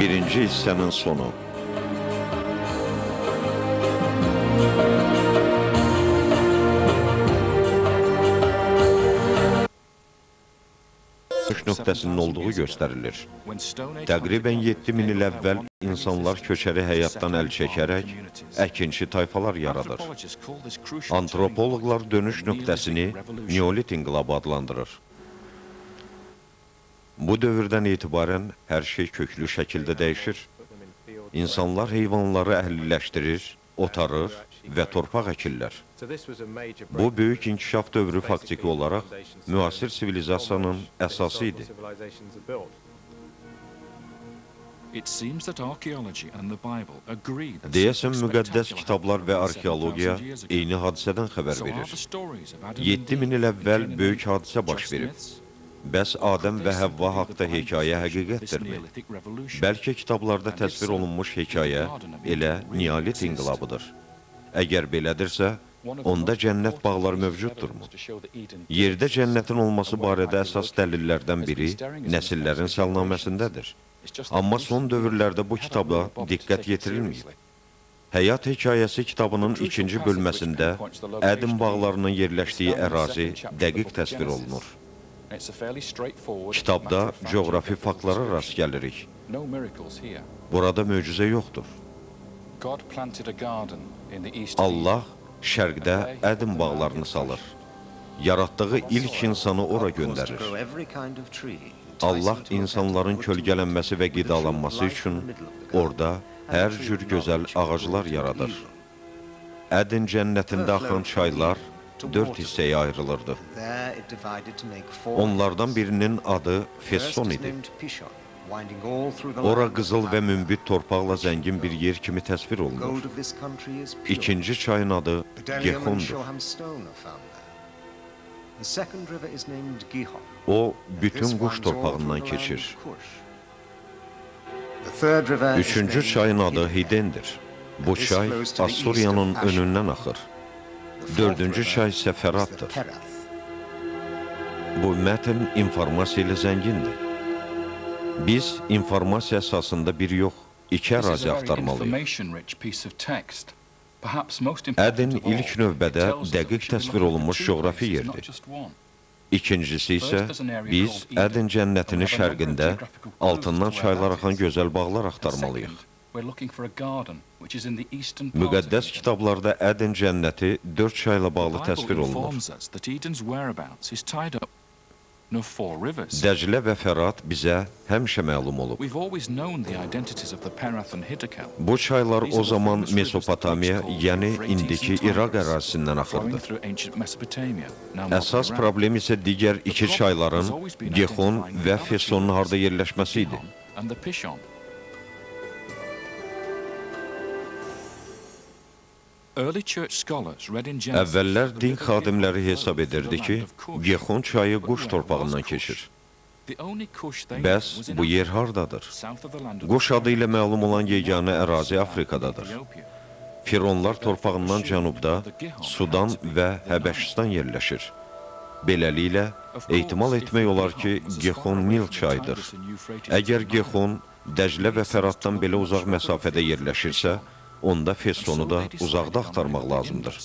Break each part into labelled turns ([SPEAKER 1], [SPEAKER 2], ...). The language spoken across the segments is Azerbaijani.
[SPEAKER 1] Birinci hissənin sonu. Nöqtəsinin olduğu göstərilir. Təqribən 7000 il əvvəl insanlar köçəri həyatdan əl çəkərək əkinçi tayfalar yaradır. Antropoloqlar dönüş nöqtəsini Neolit inqilabı adlandırır. Bu dövrdən etibarən hər şey köklü şəkildə dəyişir. İnsanlar heyvanları əhliləşdirir, otarır və torpaq əkirlər. Bu, böyük inkişaf dövrü faktiki olaraq müasir sivilizasiyanın əsası idi. Deyəsən, müqəddəs kitablar və arxeologiya eyni hadisədən xəbər verir. 7000 il əvvəl böyük hadisə baş verib. Bəs Adəm və Həvva haqda hekayə həqiqətdirmi? Bəlkə kitablarda təsvir olunmuş hekayə elə Neolit inqilabıdır. Əgər belədirsə, onda cənnət bağları mövcuddurmu? Yerdə cənnətin olması barədə əsas dəlillərdən biri nəsillərin salnaməsindədir. Amma son dövrlərdə bu kitaba diqqət yetirilməyib. Həyat hekayəsi kitabının 2-ci bölməsində Ədin bağlarının yerləşdiyi ərazi dəqiq təsvir olunur. Kitabda coğrafi faktlara rast gəlirik. Burada möcüzə yoxdur. Allah şərqdə Ədin bağlarını salır. Yaratdığı ilk insanı ora göndərir. Allah insanların kölgələnməsi və qidalanması üçün orada hər cür gözəl ağaclar yaradır. Ədin cənnətində axan çaylar 4 hissəyə ayrılırdı. Onlardan birinin adı Fesson idi. Ora qızıl və münbit torpaqla zəngin bir yer kimi təsvir olunur. İkinci çayın adı Gihondur. O, bütün quş torpağından keçir. Üçüncü çayın adı Hidendir. Bu çay Assuriyanın önündən axır. Dördüncü çay isə Fəratdır. Bu mətn informasiya ilə zəngindir. Biz informasiya əsasında bir yox, 2 ərazi axtarmalıyıq. Ədin ilk növbədə dəqiq təsvir olunmuş coğrafi yerdir. İkincisi isə biz Ədin cənnətinin şərqində altından çaylar axan gözəl bağlar axtarmalıyıq. Müqəddəs kitablarda Ədin cənnəti 4 çayla bağlı təsvir olunur. Dəclə və Fərat bizə həmişə məlum olub. Bu çaylar o zaman Mesopotamiya, yəni indiki İraq ərazisindən axırdı. Əsas problem isə digər 2 çayların Gihon və Fessonun harda yerləşməsi idi. Əvvəllər din xadimləri hesab edirdi ki, Gihon çayı quş torpağından keçir. Bəs bu yer hardadır? Quş adı ilə məlum olan yeganə ərazi Afrikadadır. Fironlar torpağından cənubda Sudan və Həbəşistan yerləşir. Beləliklə, ehtimal etmək olar ki, Gihon Nil çayıdır. Əgər Gihon Dəclə və Fəratdan belə uzaq məsafədə yerləşirsə, onda Fessonu da uzaqda axtarmaq lazımdır.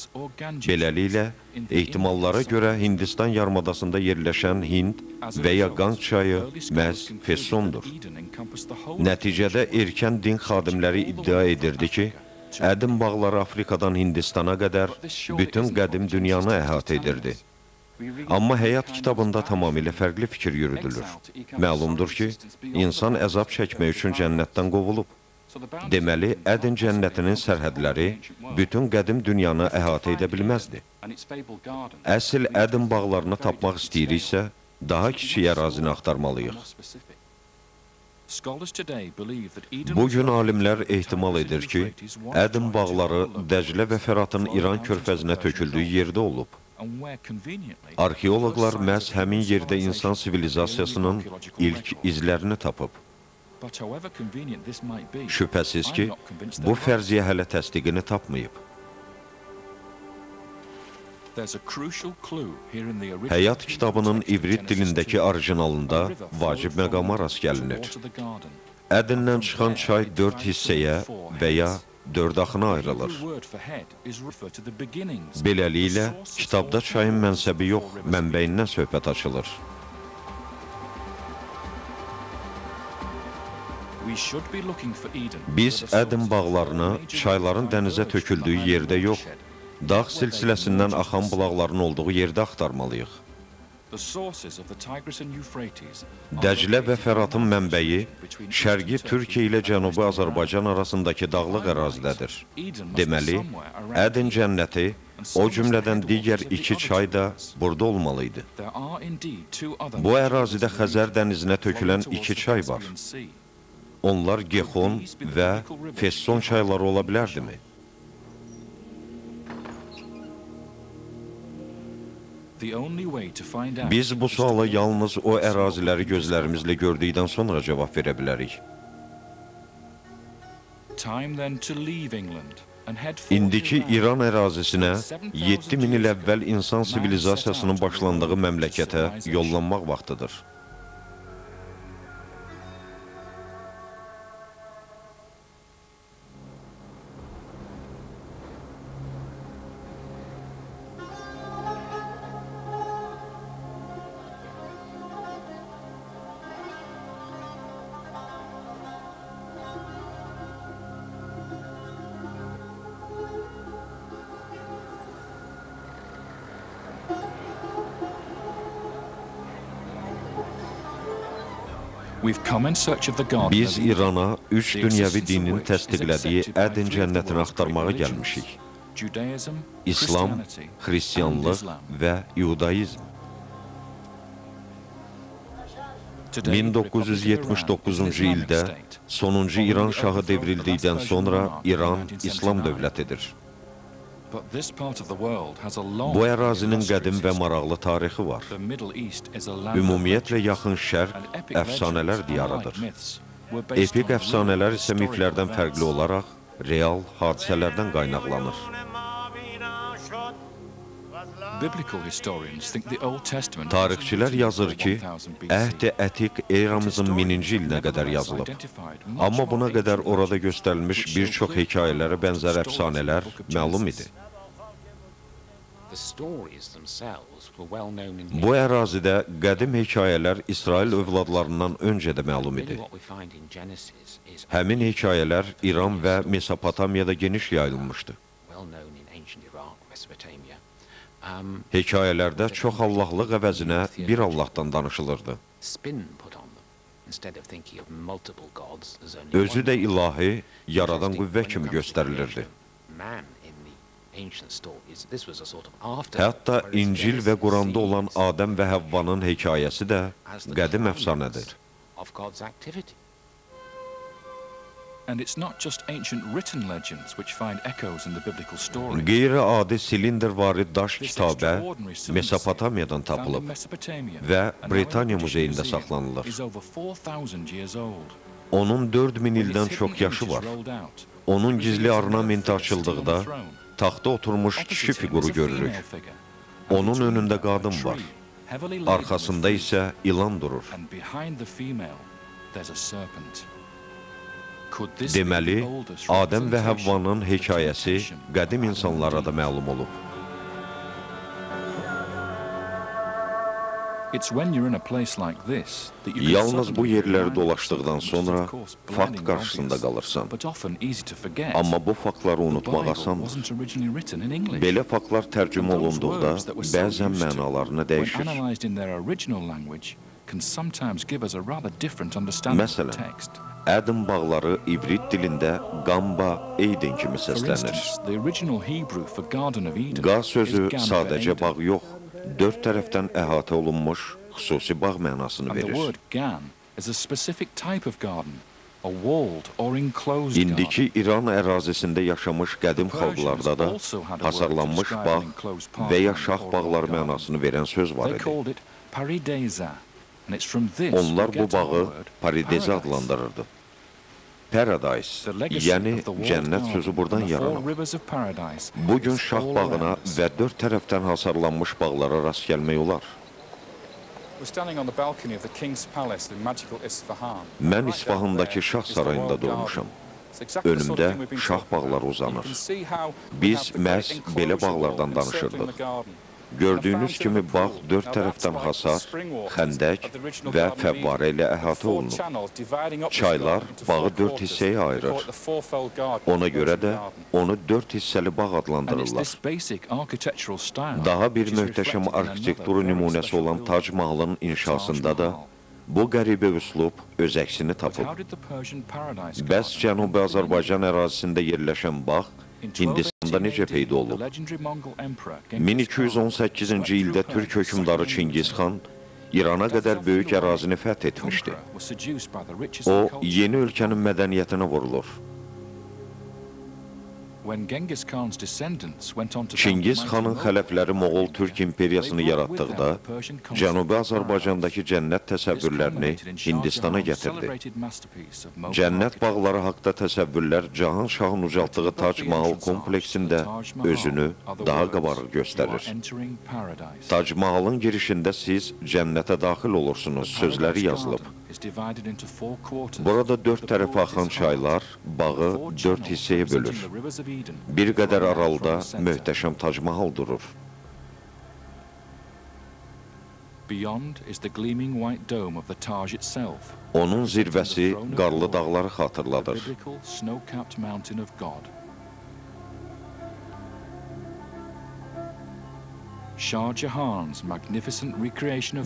[SPEAKER 1] Beləliklə, ehtimallara görə Hindistan yarımadasında yerləşən Hind və ya Qanq çayı məhz Fessondur. Nəticədə erkən din xadimləri iddia edirdi ki, Ədin bağları Afrikadan Hindistana qədər bütün qədim dünyanı əhatə edirdi. Amma həyat kitabında tamamilə fərqli fikir yürüdülür. Məlumdur ki, insan əzab çəkmək üçün cənnətdən qovulub. Deməli, Ədin cənnətinin sərhədləri bütün qədim dünyanı əhatə edə bilməzdi. Əsl Ədin bağlarını tapmaq istəyiriksə, daha kiçik ərazini axtarmalıyıq. Bugün alimlər ehtimal edir ki, Ədin bağları Dəclə və Fəratın İran körfəzinə töküldüyü yerdə olub. Arxeoloqlar məhz həmin yerdə insan sivilizasiyasının ilk izlərini tapıb. Şübhəsiz ki, bu fərziyyə hələ təsdiqini tapmayıb. Həyat kitabının ivrit dilindəki orijinalında vacib məqama rast gəlinir. Ədindən çıxan çay 4 hissəyə və ya 4 axına ayrılır. Beləliklə, kitabda çayın mənsəbi yox, mənbəyindən söhbət açılır. Biz Ədin bağlarına çayların dənizə töküldüyü yerdə yox, dağ silsiləsindən axan bulaqların olduğu yerdə axtarmalıyıq. Dəclə və Fəratın mənbəyi şərqi Türkiyə ilə Cənubi Azərbaycan arasındakı dağlıq ərazidədir. Deməli, Ədin cənnəti, o cümlədən digər 2 çay da burada olmalıydı. Bu ərazidə Xəzər dənizinə tökülən 2 çay var. Onlar Gexon və Fesson çayları ola bilərdimi? Biz bu suala yalnız o əraziləri gözlərimizlə gördükdən sonra cavab verə bilərik. İndiki İran ərazisinə 7000 il əvvəl insan sivilizasiyasının başlandığı məmləkətə yollanmaq vaxtıdır. Biz İrana 3 dünyəvi dinin təsdiqlədiyi Ədin cənnətini axtarmağa gəlmişik. İslam, Xristianlıq və İudaizm. 1979-cu ildə sonuncu İran şahı devrildikdən sonra İran İslam dövlətidir. Bu ərazinin qədim və maraqlı tarixi var. Ümumiyyətlə, Yaxın Şərq əfsanələr diyarıdır. Epik əfsanələr isə miflərdən fərqli olaraq real hadisələrdən qaynaqlanır. Tarixçilər yazır ki, Əhd-i Ətiq eramızın 1000-ci ilinə qədər yazılıb. Amma buna qədər orada göstərilmiş bir çox hekayələrə bənzər əfsanələr məlum idi. Bu ərazidə qədim hekayələr İsrail övladlarından öncə də məlum idi. Həmin hekayələr İran və Mesopotamiyada geniş yayılmışdı. Hekayələrdə çox Allahlıq əvəzinə bir Allahdan danışılırdı. Özü də ilahi, yaradan qüvvə kimi göstərilirdi. Hətta İncil və Quranda olan Adəm və Həvvanın hekayəsi də qədim əfsanədir. Qeyri-adi silindr-vari daş kitabə Mesopotamiyadan tapılıb və Britaniya muzeyində saxlanılır. Onun 4000 ildən çox yaşı var. Onun gizli ornamenti açıldıqda taxta oturmuş kişi fiquru görürük. Onun önündə qadın var. Arxasında isə ilan durur. Deməli, Adəm və Həvvanın hekayəsi qədim insanlara da məlum olub. Yalnız bu yerləri dolaşdıqdan sonra fakt qarşısında qalırsan. Amma bu faktları unutmaq asandır. Belə faktlar tərcümə olunduqda bəzən mənalarını dəyişir. Məsələn, Ədin bağları ibrit dilində Qamba Eydin kimi səslənir. Qa sözü sadəcə bağ yox, 4 tərəfdən əhatə olunmuş xüsusi bağ mənasını verir. İndiki İran ərazisində yaşamış qədim xalqlarda da hasarlanmış bağ və ya şax bağları mənasını verən söz var idi. Onlar bu bağı Paridezi adlandırırdı. Paradise, yəni cənnət sözü buradan yaranıb. Bugün şax bağına və 4 tərəfdən hasarlanmış bağlara rast gəlmək olar. Mən İsfahandakı şah sarayında durmuşam. Önümdə şah bağları uzanır. Biz məhz belə bağlardan danışırdıq. Gördüyünüz kimi bağ dörd tərəfdən hasar, xəndək və fəvvarə ilə əhatə olunub. Çaylar bağı dörd hissəyə ayırır. Ona görə də onu dörd hissəli bağ adlandırırlar. Daha bir möhtəşəm arxitekturu nümunəsi olan Tac Mahalın inşasında da bu qəribə üslub öz əksini tapıb. Bəs Cənubi Azərbaycan ərazisində yerləşən bağ Hindistanda necə peyda olub? 1218-ci ildə Türk hökmdarı Çingiz xan İrana qədər böyük ərazini fəth etmişdi. O, yeni ölkənin mədəniyyətinə vurulur. Çingiz xanın xələfləri Moğol Türk imperiyasını yaratdıqda, Cənubi Azərbaycandakı cənnət təsəvvürlərini Hindistana gətirdi. Cənnət bağları haqda təsəvvürlər Cahan Şahın ucaltdığı Tac Mahal kompleksində özünü daha qabarıq göstərir. Tac Mahalın girişində siz cənnətə daxil olursunuz sözləri yazılıb. Burada dörd tərəfə axan çaylar bağı dörd hissəyə bölür. Bir qədər aralıda möhtəşəm Tac Mahal durur. Onun zirvəsi qarlı dağları xatırladır.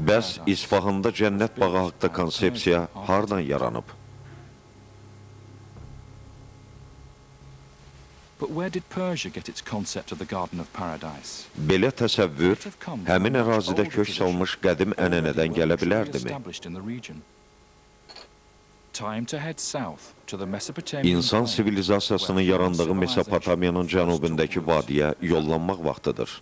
[SPEAKER 1] Bəs İsfahanda cənnət bağı haqda konsepsiya hardan yaranıb? Belə təsəvvür həmin ərazidə kök salmış qədim ənənədən gələ bilərdimi? İnsan sivilizasiyasının yarandığı Mesopotamiyanın cənubundakı vadiyə yollanmaq vaxtıdır.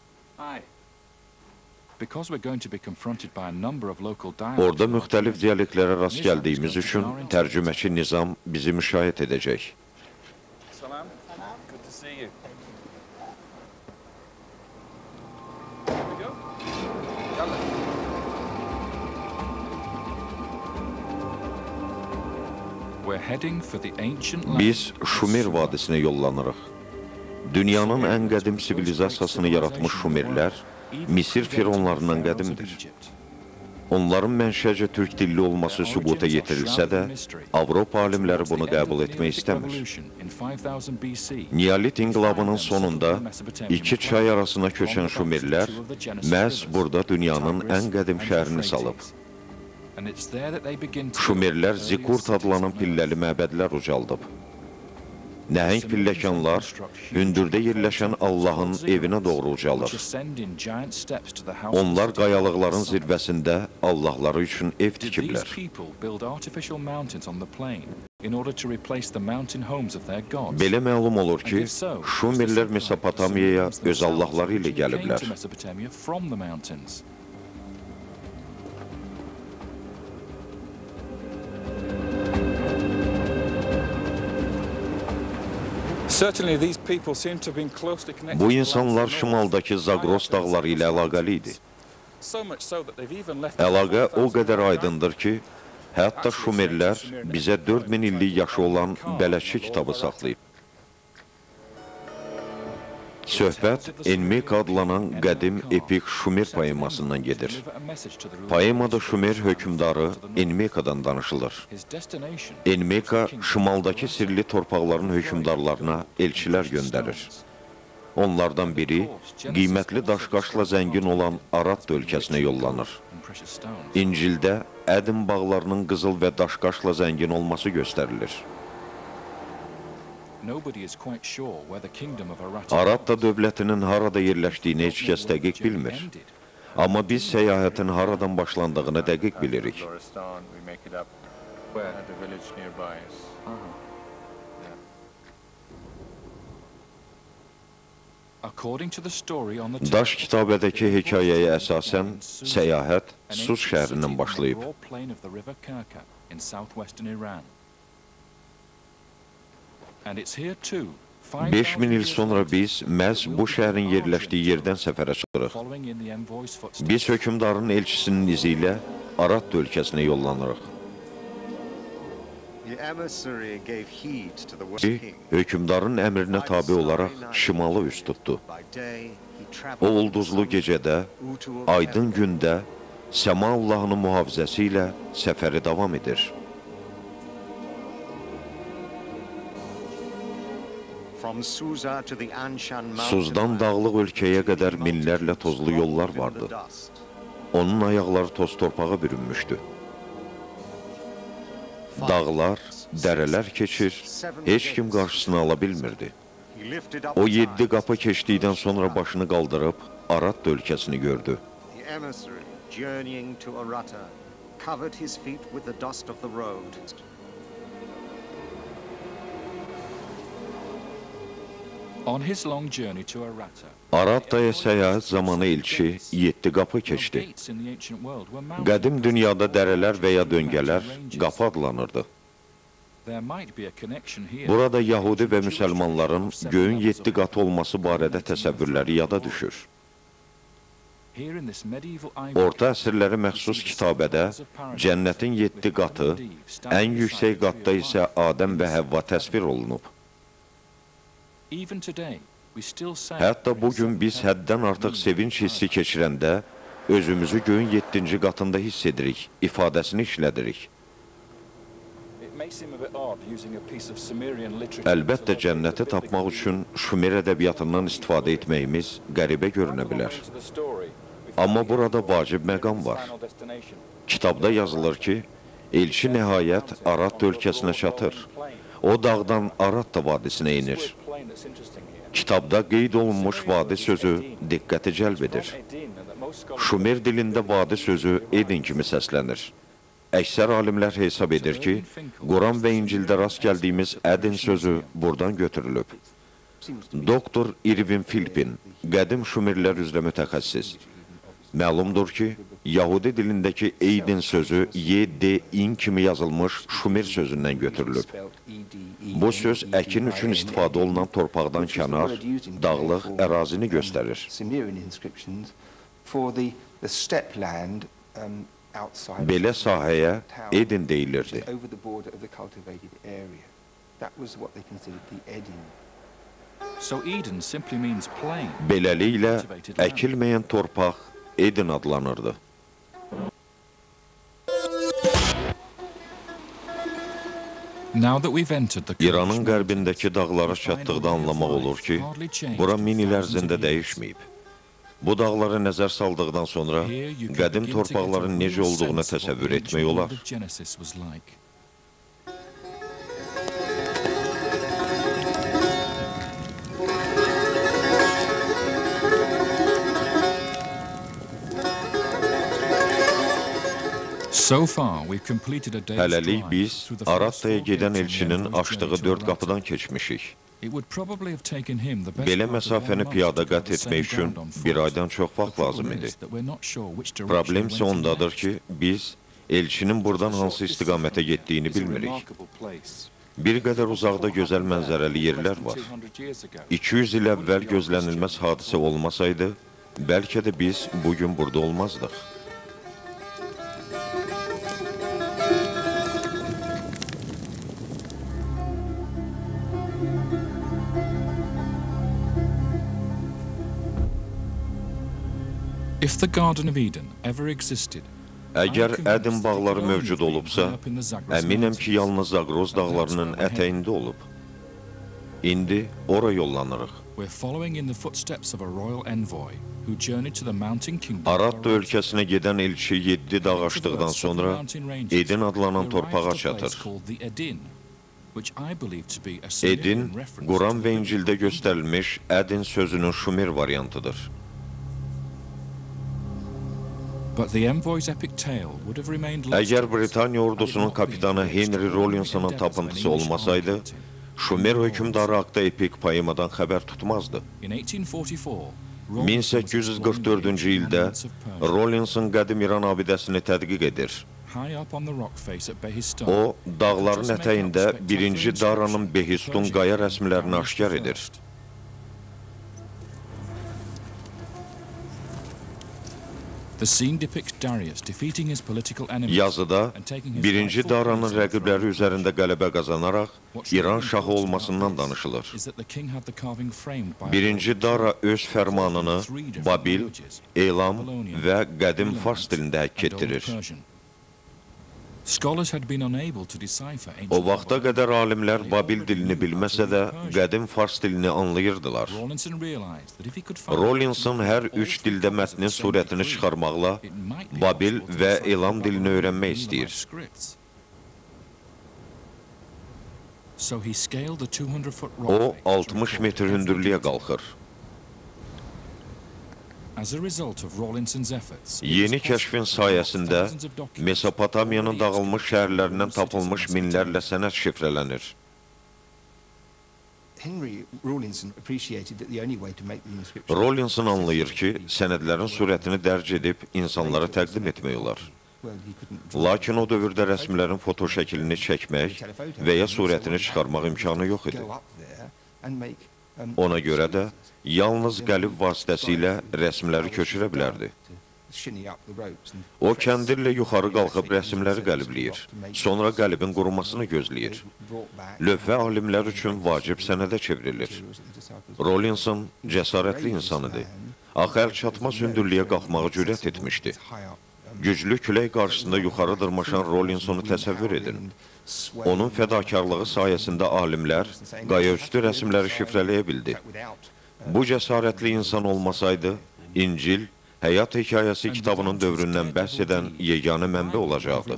[SPEAKER 1] Orada müxtəlif dialektlərə rast gəldiyimiz üçün tərcüməçi Nizam bizi müşahidə edəcək. Biz Şumer vadisinə yollanırıq. Dünyanın ən qədim sivilizasiyasını yaratmış Şumerlər Misir fironlarından qədimdir. Onların mənşəcə türk dilli olması sübuta yetirilsə də, Avropa alimləri bunu qəbul etmək istəmir. Neolit inqilabının sonunda iki çay arasına köçən Şumerlər məhz burada dünyanın ən qədim şəhərini salıb. Şumerlər Zikurt adlanan pilləli məbədlər ucaldıb. Nəhəng pilləkanlar hündürdə yerləşən Allahın evinə doğru ucalır. Onlar qayalıqların zirvəsində Allahları üçün ev tikiblər. Belə məlum olur ki, Şumerlər Mesopotamiyaya öz Allahları ilə gəliblər. Bu insanlar şimaldakı Zagros dağları ilə əlaqəli idi. Əlaqə o qədər aydındır ki, hətta Şumerlər bizə 4000 illik yaşı olan Bələdçi kitabı saxlayıb. Söhbət Enmeyka adlanan qədim epik Şumer poemasından gedir. Poemada Şumer hökmdarı Enmeyka'dan danışılır. Enmeyka, şimaldakı sirli torpaqların hökmdarlarına elçilər göndərir. Onlardan biri, qiymətli daşqaşla zəngin olan Arad ölkəsinə yollanır. İncildə Ədim bağlarının qızıl və daşqaşla zəngin olması göstərilir. Arad dövlətinin harada yerləşdiyini heç kəs dəqiq bilmir. Amma biz səyahətin haradan başlandığını dəqiq bilirik. Daş kitabədəki hekayəyə əsasən səyahət Sus şəhərindən başlayıb. 5000 il sonra biz məhz bu şəhərin yerləşdiyi yerdən səfərə çıxırıq. Biz hökmdarın elçisinin izi ilə Arat ölkəsinə yollanırıq. Hökümdarın əmrinə tabi olaraq şimalı üst tutdu. O ulduzlu gecədə, aydın gündə, Səma Allahının mühafizəsi ilə səfəri davam edir. Suzdan dağlıq ölkəyə qədər minlərlə tozlu yollar vardı. Onun ayaqları toz torpağa bürünmüşdü. Dağlar, dərələr keçir, heç kim qarşısını ala bilmirdi. O 7 qapı keçdikdən sonra başını qaldırıb Arat ölkəsini gördü. Arataya səyahət zamanı elçi 7 qapı keçdi. Qədim dünyada dərələr və ya döngələr qapı adlanırdı. Burada Yahudi və müsəlmanların göyün 7 qatı olması barədə təsəvvürləri yada düşür. Orta əsrlərə məxsus kitabədə cənnətin 7 qatı, ən yüksək qatda isə Adəm və Həvva təsvir olunub. Hətta bugün biz həddən artıq sevinç hissi keçirəndə özümüzü göyün 7-ci qatında hiss edirik, ifadəsini işlədirik. Əlbəttə, cənnəti tapmaq üçün Şumer ədəbiyyatından istifadə etməyimiz qəribə görünə bilər. Amma burada vacib məqam var. Kitabda yazılır ki, elçi nəhayət Arat ölkəsinə çatır. O dağdan Arat vadisinə inir. Kitabda qeyd olunmuş vadi sözü diqqəti cəlb edir. Şumer dilində vadi sözü Eden kimi səslənir. Əksər alimlər hesab edir ki, Quran və İncildə rast gəldiyimiz Eden sözü buradan götürülüb. Doktor Irvin Philpin, qədim Şumerlər üzrə mütəxəssis. Məlumdur ki, Yahudi dilindəki Eden sözü Y-D-in kimi yazılmış Şumer sözündən götürülüb. Bu söz əkin üçün istifadə olunan torpaqdan kənar, dağlıq ərazini göstərir. Belə sahəyə Eden deyilirdi. Beləliklə, əkilməyən torpaq Eden adlanırdı. İranın qərbindəki dağlara çatdıqda anlamaq olur ki, bura min il ərzində dəyişməyib. Bu dağlara nəzər saldıqdan sonra qədim torpaqların necə olduğunu təsəvvür etmək olar. Hələlik biz Arataya gedən elçinin açdığı 4 qapıdan keçmişik. Belə məsafəni piyada qət etmək üçün bir aydan çox vaxt lazım idi. Problem isə ondadır ki, biz elçinin buradan hansı istiqamətə getdiyini bilmirik. Bir qədər uzaqda gözəl mənzərəli yerlər var. 200 il əvvəl gözlənilməz hadisə olmasaydı, bəlkə də biz bugün burada olmazdıq. Əgər Eden bağları mövcud olubsa, əminəm ki, yalnız Zaqroz dağlarının ətəyində olub. İndi ora yollanırıq. Arat ölkəsinə gedən elçi 7 dağ aşdıqdan sonra Eden adlanan torpağa çatır. Eden, Quran və İncildə göstərilmiş Eden sözünün Şumer variantıdır. Əgər Britaniya ordusunun kapitanı Henry Rawlinsonun tapıntısı olmasaydı, Şumer hökümdarı haqda epik poemadan xəbər tutmazdı. 1844-cü ildə Rawlinson qədim İran abidəsini tədqiq edir. O, dağların ətəyində 1-ci Daranın Behistun qaya rəsmlərini aşkar edir. Yazıda birinci Dara'nın rəqibləri üzərində qələbə qazanaraq İran şahı olmasından danışılır. Birinci Dara öz fərmanını Babil, Elam və qədim Fars dilində həkk etdirir. O vaxta qədər alimlər Babil dilini bilməsə də qədim Fars dilini anlayırdılar. Rawlinson hər üç dildə mətnin surətini çıxarmaqla Babil və Elam dilini öyrənmək istəyir. O, 60 metr hündürlüyə qalxır. Yeni kəşfin sayəsində Mesopotamiyanın dağılmış şəhərlərindən tapılmış minlərlə sənəd şifrələnir. Rawlinson anlayır ki, sənədlərin surətini dərc edib insanlara təqdim etmək olar. Lakin o dövrdə rəsmlərin foto şəklini çəkmək və ya surətini çıxarmaq imkanı yox idi. Ona görə də yalnız qəlib vasitəsilə rəsmləri köçürə bilərdi. O, kəndirlə yuxarı qalxıb rəsmləri qəlibləyir, sonra qəlibin qurumasını gözləyir. Lövhə alimlər üçün vacib sənədə çevrilir. Rawlinson cəsarətli insan idi. Axı əl çatmaz hündürlüyə qalxmağı cürət etmişdi. Güclü külək qarşısında yuxarı dırmaşan Rawlinsonu təsəvvür edin. Onun fədakarlığı sayəsində alimlər qayaüstü rəsmləri şifrələyə bildi. Bu cəsarətli insan olmasaydı, İncil, Həyat Hekayəsi kitabının dövründən bəhs edən yeganə mənbə olacaqdı.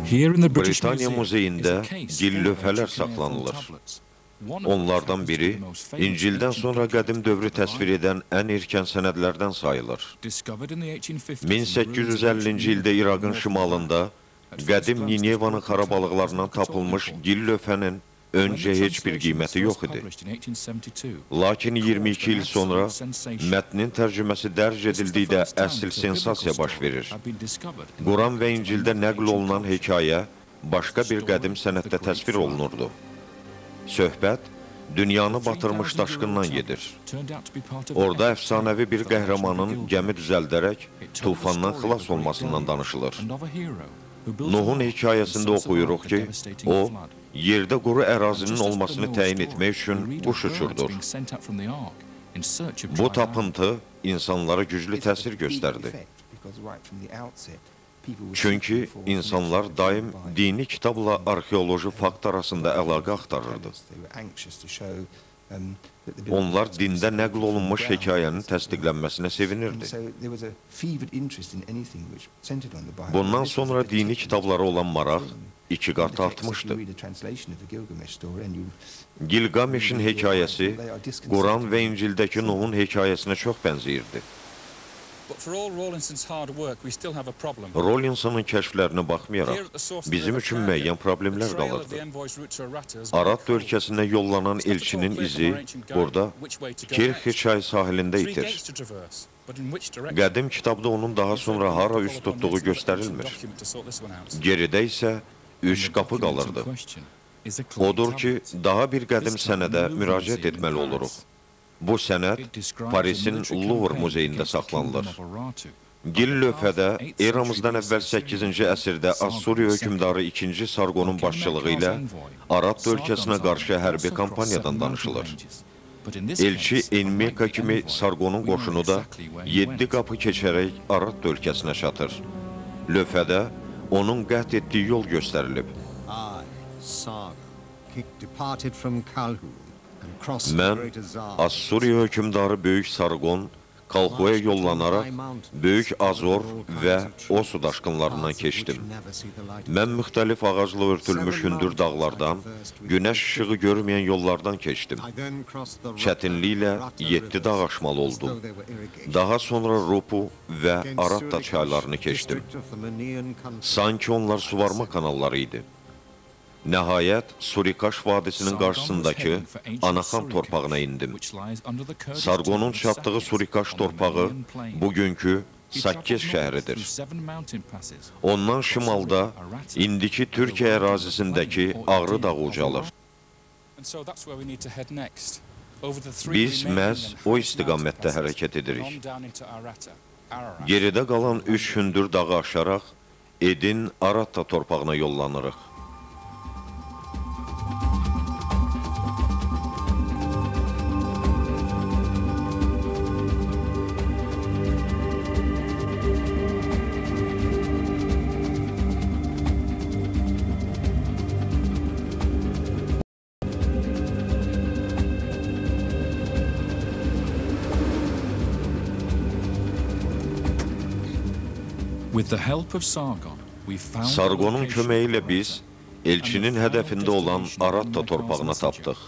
[SPEAKER 1] Britaniya muzeyində gil lövhələr saxlanılır. Onlardan biri, İncildən sonra qədim dövrü təsvir edən ən erkən sənədlərdən sayılır. 1850-ci ildə İraqın şimalında qədim Ninevanın xarabalıqlarından tapılmış gil lövhənin öncə heç bir qiyməti yox idi. Lakin 22 il sonra mətnin tərcüməsi dərc edildikdə əsl sensasiya baş verir. Quran və İncildə nəql olunan hekayə başqa bir qədim sənəddə təsvir olunurdu. Söhbət dünyanı batırmış daşqından gedir. Orada əfsanəvi bir qəhrəmanın gəmi düzəldərək tufandan xilas olmasından danışılır. Nuhun hekayəsində oxuyuruq ki, o, yerdə quru ərazinin olmasını təyin etmək üçün quş uçurdur. Bu tapıntı insanlara güclü təsir göstərdi. Çünki insanlar daim dini kitabla arxeoloji fakt arasında əlaqə axtarırdı. Onlar dində nəql olunmuş hekayənin təsdiqlənməsinə sevinirdi. Bundan sonra dini kitablara olan maraq 2 qat artmışdı. Gilgameşin hekayəsi Quran və İncildəki Nuhun hekayəsinə çox bənzəyirdi. Rawlinsonun kəşflərinə baxmayaraq, bizim üçün müəyyən problemlər qalırdı. Arat ölkəsinə yollanan elçinin izi burada Kirxi çay sahilində itir. Qədim kitabda onun daha sonra hara üst tutduğu göstərilmir. Geridə isə 3 qapı qalırdı. Odur ki, daha bir qədim sənədə müraciət etməli oluruq. Bu sənəd Parisin Louvre muzeyində saxlanılır. Gil lövhədə eramızdan əvvəl 8-ci əsrdə Assuriya hökmdarı 2. Sarqonun başçılığı ilə Arat ölkəsinə qarşı hərbi kampaniyadan danışılır. Elçi Enmeka kimi Sarqonun qoşunu da 7 qapı keçərək Arat ölkəsinə çatır. Lövhədə onun qət etdiyi yol göstərilib. Mən Assuriya hökmdarı Böyük Sarqon Kalxuya yollanaraq Böyük Azor və Osu daşqınlarından keçdim. Mən müxtəlif ağacla örtülmüş hündür dağlardan, günəş işığı görməyən yollardan keçdim. Çətinliklə 7 dağ aşmalı oldum. Daha sonra Rupu və Aratta çaylarını keçdim. Sanki onlar suvarma kanalları idi. Nəhayət, Surikaş vadisinin qarşısındakı Anaxan torpağına indim. Sarqonun çatdığı Surikaş torpağı bugünkü Sakkiz şəhəridir. Ondan şimalda indiki Türkiyə ərazisindəki Ağrı dağı ucalır. Biz məhz o istiqamətdə hərəkət edirik. Geridə qalan 3 hündür dağı aşaraq Edin Aratta torpağına yollanırıq. Sargonun köməyi ilə biz elçinin hədəfində olan Aratta torpağına tapdıq.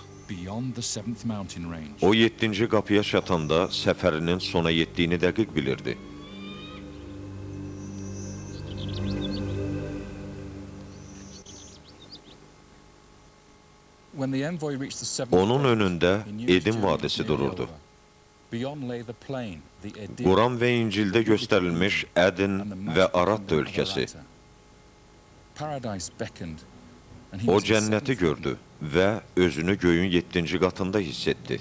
[SPEAKER 1] O 7-ci qapıya çatanda səfərinin sona yetdiyini dəqiq bilirdi. Onun önündə Edin vadisi dururdu. Quran və İncildə göstərilmiş Ədin və Aratta ölkəsi. O cənnəti gördü və özünü göyün 7-ci qatında hiss etdi.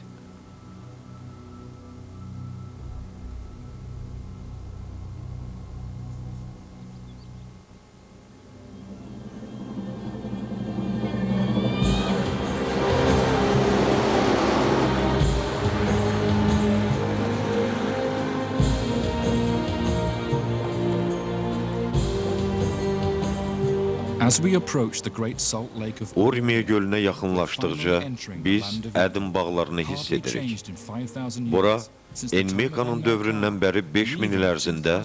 [SPEAKER 1] Urmiya gölünə yaxınlaşdıqca biz Ədin bağlarını hiss edirik. Bura, Enmekanın dövründən bəri 5000 il ərzində,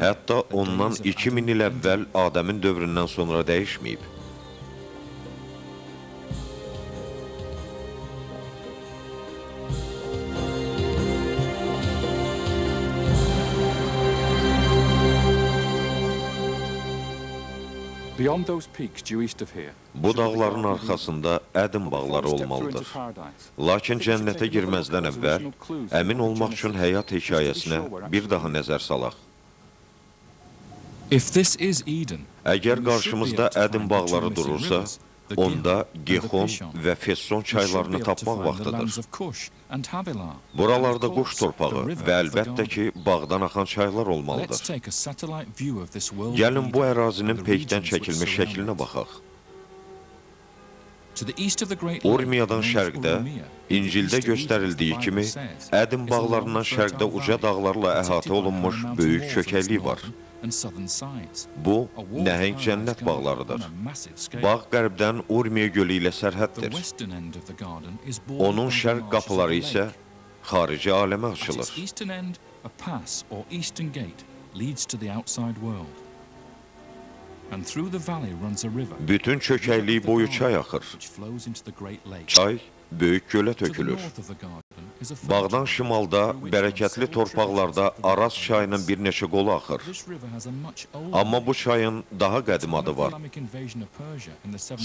[SPEAKER 1] hətta ondan 2000 il əvvəl Adəmin dövründən sonra dəyişməyib. Bu dağların arxasında Ədin bağları olmalıdır. Lakin cənnətə girməzdən əvvəl, əmin olmaq üçün həyat hekayəsinə bir daha nəzər salaq. Əgər qarşımızda Ədin bağları durursa, onda Gihon və Fesson çaylarını tapmaq vaxtıdır. Buralarda quş torpağı və əlbəttə ki, bağdan axan çaylar olmalıdır. Gəlin bu ərazinin peykdən çəkilmiş şəklinə baxaq. Urmiyadan şərqdə, İncildə göstərildiyi kimi, Ədin bağlarından şərqdə uca dağlarla əhatə olunmuş böyük çökəklik var. Bu, nəhəng cənnət bağlarıdır. Bağ qərbdən Urmiya gölü ilə sərhəddir. Onun şərq qapıları isə xarici aləmə açılır. Bütün çökəkliyi boyu çay axır. Çay böyük gölə tökülür. Bağdan şimalda, bərəkətli torpaqlarda Araz çayının bir neçə qolu axır. Amma bu çayın daha qədim adı var.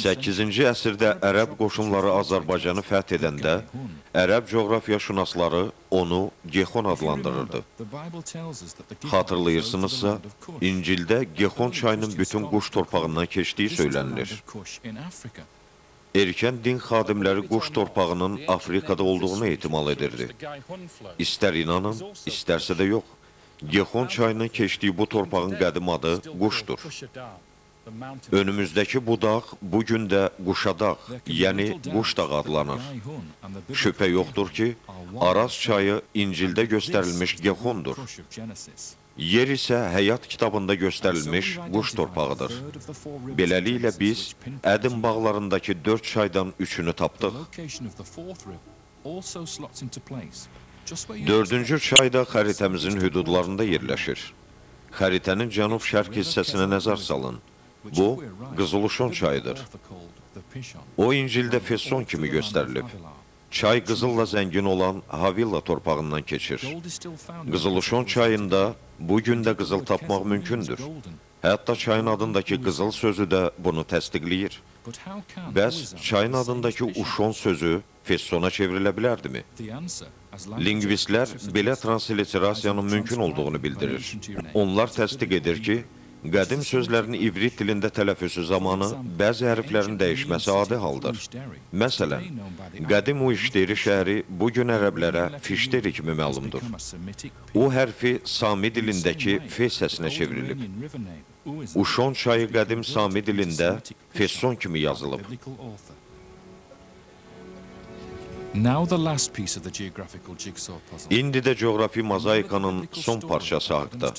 [SPEAKER 1] 8-ci əsrdə ərəb qoşunları Azərbaycanı fəth edəndə, ərəb coğrafiyaşünasları onu Gihon adlandırırdı. Xatırlayırsınızsa, İncildə Gihon çayının bütün quş torpağından keçdiyi söylənilir. Erkən din xadimləri quş torpağının Afrikada olduğunu ehtimal edirdi. İstər inanın, istərsə də yox. Gihon çayının keçdiyi bu torpağın qədim adı quşdur. Önümüzdəki bu dağ bugün də Quşadağ, yəni Quş dağı adlanır. Şübhə yoxdur ki, Araz çayı İncildə göstərilmiş Gihondur. Yer isə həyat kitabında göstərilmiş quş torpağıdır. Beləliklə biz Ədin bağlarındakı 4 çaydan 3-ünü tapdıq. 4-cü çay da xəritəmizin hüdudlarında yerləşir. Xəritənin cənub-şərq hissəsinə nəzər salın. Bu, Qızıluşon çayıdır. O, İncildə Fesson kimi göstərilib. Çay qızılla zəngin olan Havilla torpağından keçir. Qızıluşon çayında bugün də qızıl tapmaq mümkündür. Hətta çayın adındakı qızıl sözü də bunu təsdiqləyir. Bəs çayın adındakı Uşon sözü Fessona çevrilə bilərdimi? Lingvistlər belə transliterasiyanın mümkün olduğunu bildirir. Onlar təsdiq edir ki, qədim sözlərin ivrit dilində tələffüzü zamanı bəzi hərflərin dəyişməsi adi haldır. Məsələn, qədim Uşderi şəhəri bugün ərəblərə Fişderi kimi məlumdur. O hərfi Sami dilindəki F səsinə çevrilib. Uşon çayı qədim Sami dilində Fesson kimi yazılıb. İndi də coğrafi mozaikanın son parçası haqda.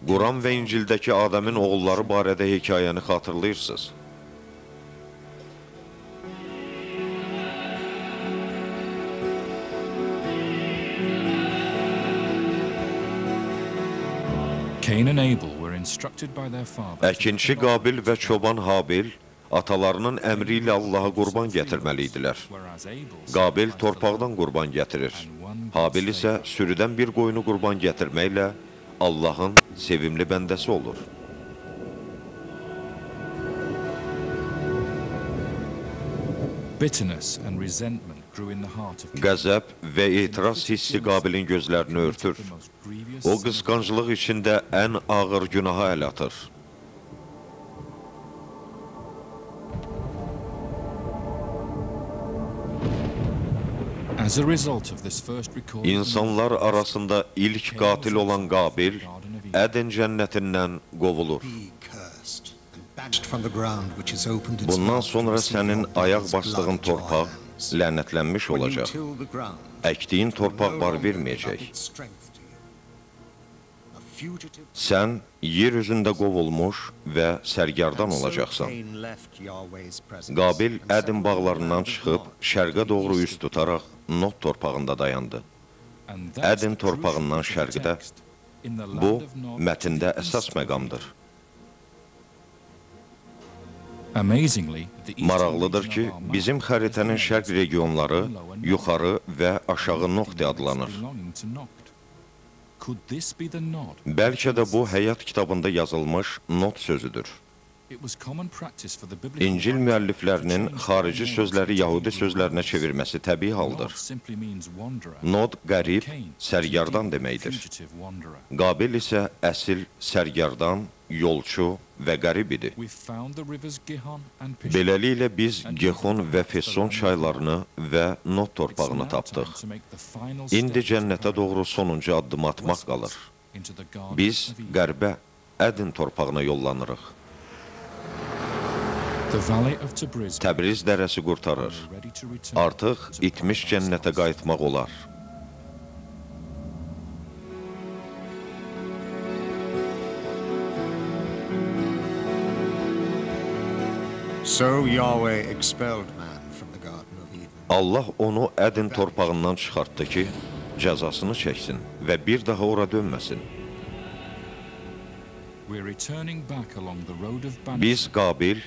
[SPEAKER 1] Quran və İncildəki Adəmin oğulları barədə hekayəni xatırlayırsınız. Əkinçi Qabil və çoban Habil atalarının əmri ilə Allaha qurban gətirməli idilər. Qabil torpaqdan qurban gətirir. Habil isə sürüdən bir qoyunu qurban gətirməklə Allahın sevimli bəndəsi olur. Qəzəb və etiraz hissi Qabilin gözlərini örtür. O, qısqanclıq içində ən ağır günaha əl atır. İnsanlar arasında ilk qatil olan Qabil, Ədin cənnətindən qovulur. Bundan sonra sənin ayaq bastığın torpaq lənətlənmiş olacaq. Əkdiyin torpaq bar verməyəcək. Sən yer üzündə qovulmuş və sərgərdan olacaqsan. Qabil Ədin bağlarından çıxıb şərqə doğru üst tutaraq Nod torpağında dayandı. Ədin torpağından şərqdə. Bu, mətndə əsas məqamdır. Maraqlıdır ki, bizim xəritənin şərq regionları yuxarı və aşağı Nod adlanır. Bəlkə də bu, həyat kitabında yazılmış Nod sözüdür. İncil müəlliflərinin xarici sözləri Yahudi sözlərinə çevirməsi təbii haldır. Nod qərib, sərgərdan deməkdir. Qabil isə əsil sərgərdan, yolçu və qərib idi. Beləliklə biz Gihon və Fesson çaylarını və Nod torpağını tapdıq. İndi cənnətə doğru sonuncu addım atmaq qalır. Biz qərbə, Ədin torpağına yollanırıq. Təbriz dərəsi qurtarır. Artıq itmiş cənnətə qayıtmaq olar. Allah onu Ədin torpağından çıxartdı ki, cəzasını çəksin və bir daha ora dönməsin. Biz Qabil,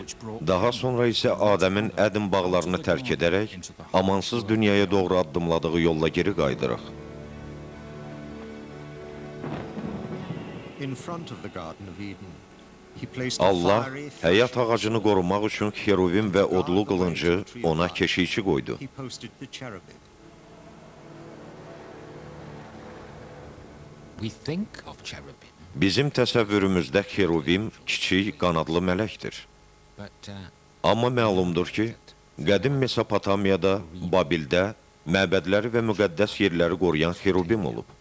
[SPEAKER 1] daha sonra isə Adəmin Ədin bağlarını tərk edərək, amansız dünyaya doğru addımladığı yolla geri qaydırıq. Allah həyat ağacını qorumaq üçün xeruvim və odlu qılıncı ona keşikçi qoydu. Bizim təsəvvürümüzdə xeruvim kiçik, qanadlı mələkdir. Amma məlumdur ki, qədim Mesopotamiyada, Babildə məbədləri və müqəddəs yerləri qoruyan xeruvim olub.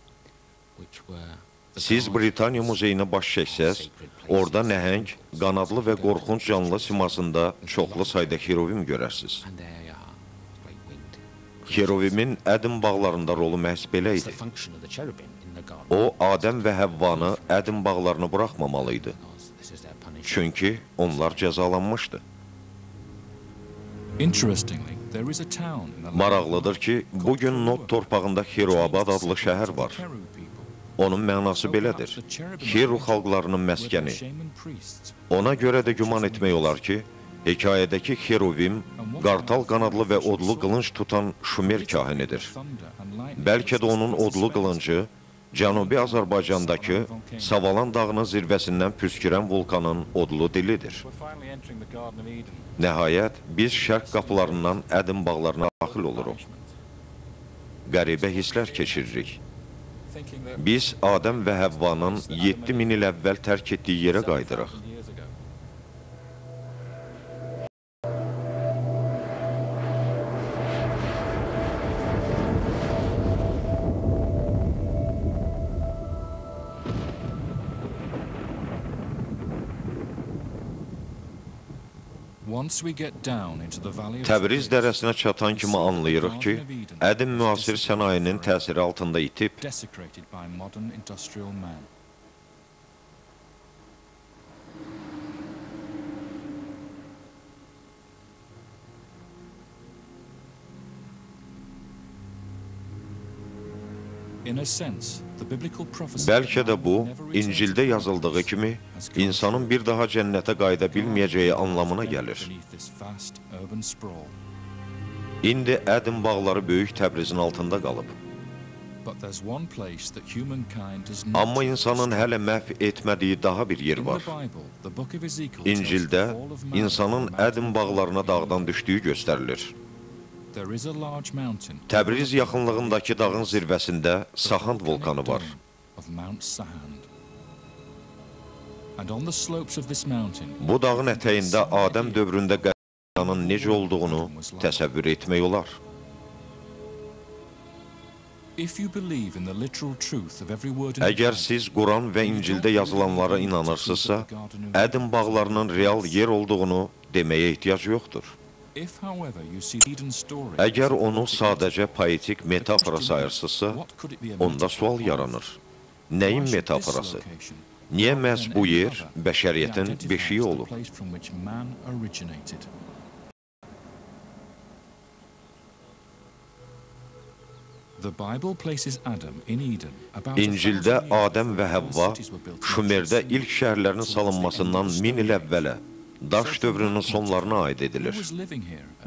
[SPEAKER 1] Siz Britaniya muzeyinə baş çəksəz, orada nəhəng, qanadlı və qorxunc canlı simasında çoxlu sayda xeruvim görərsiniz. Xeruvimin Ədin bağlarında rolu məhz belə idi. O, Adəm və Həvvanı Ədin bağlarını buraxmamalıydı. Çünki onlar cəzalanmışdı. Maraqlıdır ki, bugün Nod torpağında Xiruabad adlı şəhər var. Onun mənası belədir. Xiru xalqlarının məskəni. Ona görə də güman etmək olar ki, hekayədəki xeruvim, qartal qanadlı və odlu qılınc tutan Şumer kahinidir. Bəlkə də onun odlu qılıncı, Cənubi Azərbaycandakı Savalan dağının zirvəsindən püskürən vulkanın odlu dilidir. Nəhayət, biz şərq qapılarından Ədin bağlarına daxil oluruq. qəribə hisslər keçiririk. Biz Adəm və Həvvanın 7000 il əvvəl tərk etdiyi yerə qaydırıq. Təbriz dərəsinə çatan kimi anlayırıq ki, Ədim müasir sənayinin təsiri altında itib, bəlkə də bu, İncildə yazıldığı kimi, insanın bir daha cənnətə qayıda bilməyəcəyi anlamına gəlir. İndi Ədim bağları böyük Təbrizin altında qalıb. Amma insanın hələ məhv etmədiyi daha bir yer var. İncildə insanın Ədim bağlarına dağdan düşdüyü göstərilir. Təbriz yaxınlığındakı dağın zirvəsində Sahand vulkanı var. Bu dağın ətəyində Adəm dövründə qəbristanın necə olduğunu təsəvvür etmək olar. Əgər siz Quran və İncildə yazılanlara inanırsınızsa, Ədim bağlarının real yer olduğunu deməyə ehtiyac yoxdur. Əgər onu sadəcə poetik metafora sayırsınızsa, onda sual yaranır. Nəyin metaforası? Niyə məhz bu yer bəşəriyyətin beşiyi olub? İncildə Adəm və Həvva Şumerdə ilk şəhərlərin salınmasından 1000 il əvvələ, daş dövrünün sonlarına aid edilir.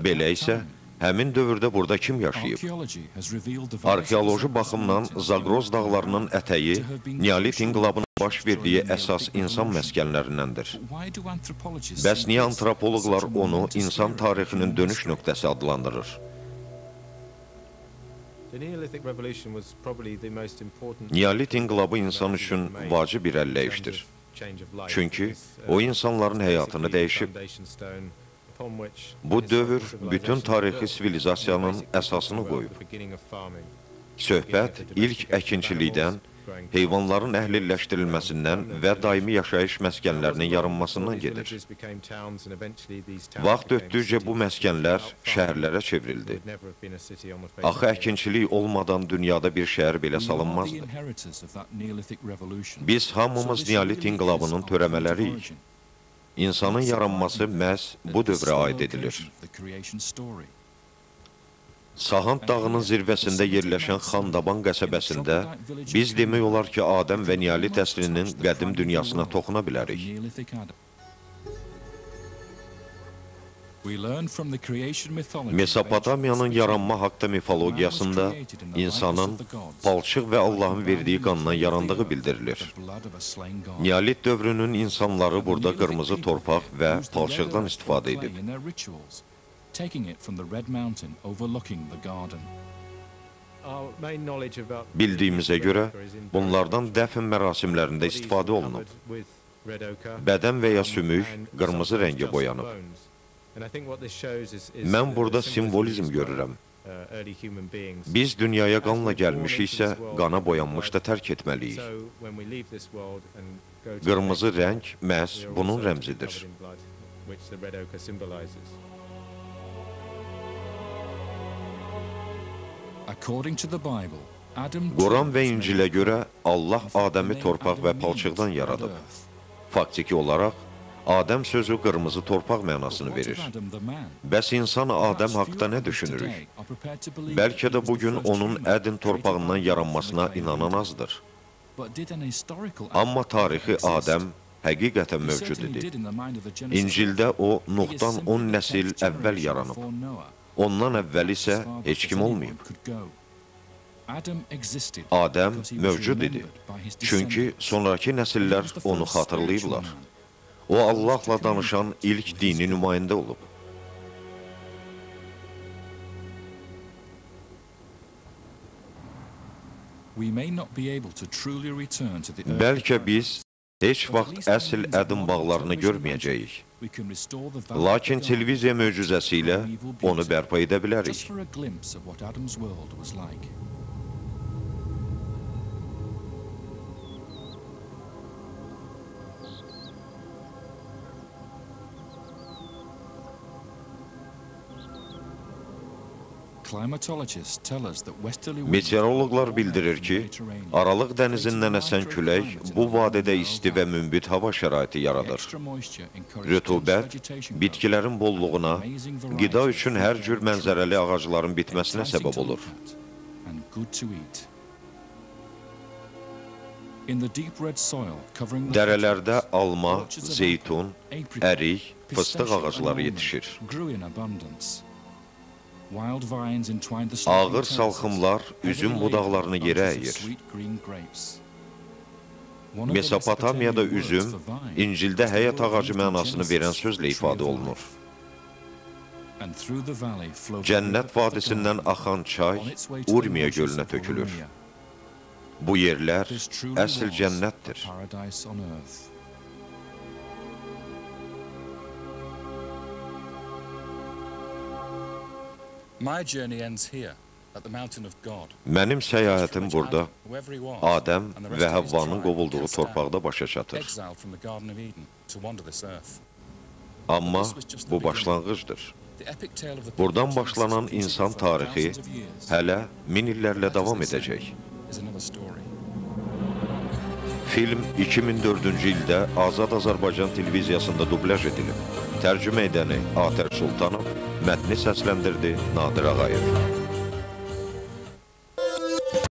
[SPEAKER 1] Belə isə, həmin dövrdə burada kim yaşayıb? Arxeoloji baxımdan Zaqroz dağlarının ətəyi Neolit inqilabının baş verdiyi əsas insan məskənlərindəndir. Bəs niyə antropoloqlar onu insan tarixinin dönüş nöqtəsi adlandırır? Neolit inqilabı insan üçün vacib bir əlləyişdir. Çünki o insanların həyatını dəyişib. Bu dövr bütün tarixi sivilizasiyanın əsasını qoyub. Söhbət ilk əkinçilikdən, heyvanların əhliləşdirilməsindən və daimi yaşayış məskənlərinin yaranmasından gedir. Vaxt ötdükcə bu məskənlər şəhərlərə çevrildi. Axı əkinçilik olmadan dünyada bir şəhər belə salınmazdı. Biz hamımız Neolit inqilabının törəmələriyik. İnsanın yaranması məhz bu dövrə aid edilir. Sahand dağının zirvəsində yerləşən Xandaban qəsəbəsində biz demək olar ki, Adəm və Neolit əslinin qədim dünyasına toxuna bilərik. Mesopotamiyanın yaranma haqda mifologiyasında insanın palçıq və Allahın verdiyi qandan yarandığı bildirilir. Neolit dövrünün insanları burada qırmızı torpaq və palçıqdan istifadə edib. Bildiyimizə görə, bunlardan dəfn mərasimlərində istifadə olunub. Bədən və ya sümük qırmızı rəngə boyanıb. Mən burada simvolizm görürəm. Biz dünyaya qanla gəlmişiksə, qana boyanmış da tərk etməliyik. Qırmızı rəng məhz bunun rəmzidir. Quran və İncilə görə Allah Adəmi torpaq və palçıqdan yaradıb. Faktiki olaraq, Adəm sözü qırmızı torpaq mənasını verir. Bəs insan Adəm haqda nə düşünürük? Bəlkə də bugün onun Ədin torpağından yaranmasına inanan azdır. Amma tarixi Adəm həqiqətən mövcud idi. İncildə o, Nuhdan 10 nəsil əvvəl yaranıb. Ondan əvvəl isə heç kim olmayıb. Adəm mövcud idi. Çünki sonraki nəsillər onu xatırlayıblar. O, Allahla danışan ilk dini nümayəndə olub. Bəlkə biz heç vaxt əsl ədim bağlarını görməyəcəyik. Lakin televiziya möcüzəsi ilə onu bərpa edə bilərik. Meteoroloqlar bildirir ki, Aralıq dənizindən əsən külək bu vadidə isti və münbit hava şəraiti yaradır. Rütubət bitkilərin bolluğuna, qida üçün hər cür mənzərəli ağacların bitməsinə səbəb olur. Dərələrdə alma, zeytun, ərik, fıstıq ağacları yetişir. Ağır salxımlar üzüm budaqlarını yerə əyir. Mesopotamiyada üzüm, İncildə həyat ağacı mənasını verən sözlə ifadə olunur. Cənnət vadisindən axan çay Urmiya gölünə tökülür. Bu yerlər əsl cənnətdir. Mənim səyahətim burada Adəm və Həvvanın qovulduğu torpaqda başa çatır. Amma bu başlanğıcdır. Buradan başlanan insan tarixi hələ 1000 illərlə davam edəcək. Film 2004-cü ildə Azad Azərbaycan televiziyasında dubləj edilib. Tərcümə edəni Atər Sultanov, mətni səsləndirdi Nadir Ağayev.